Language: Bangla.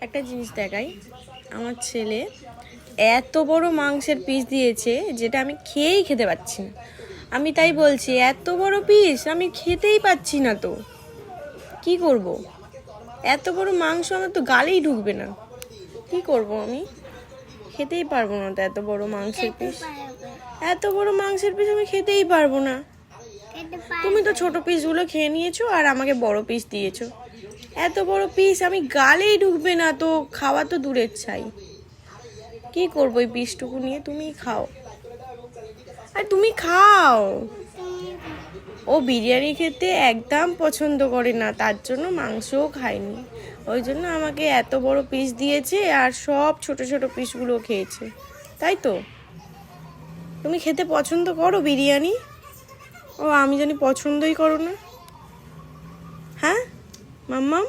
একটা জিনিস দেখাই, আমার ছেলে এত বড় মাংসের পিস দিয়েছে যেটা আমি খেয়েই খেতে পাচ্ছি না। আমি তাই বলছি, এত বড় পিস আমি খেতেই পাচ্ছি না, তো কি করব? এত বড় মাংস আমার তো গালেই ঢুকবে না, কি করব আমি? খেতেই পারবো না তো এত বড় মাংসের পিস। এত বড় মাংসের পিস আমি খেতেই পারবো না। তুমি তো ছোট পিসগুলো খেয়ে নিয়েছো আর আমাকে বড় পিস দিয়েছো। এত বড় পিস আমি গালেই ঢুকবে না তো, খাওয়া তো দূরের ছাই। কি করবো এই পিসটুকু নিয়ে? তুমিই খাও, আর তুমি খাও। ও বিরিয়ানি খেতে একদম পছন্দ করে না, তার জন্য মাংসও খায়নি। ওই জন্য আমাকে এত বড় পিস দিয়েছে আর সব ছোট ছোট পিসগুলো খেয়েছে, তাই তো? তুমি খেতে পছন্দ করো বিরিয়ানি? ও আমি জানি পছন্দই করো না। হ্যাঁ মাম্মাম?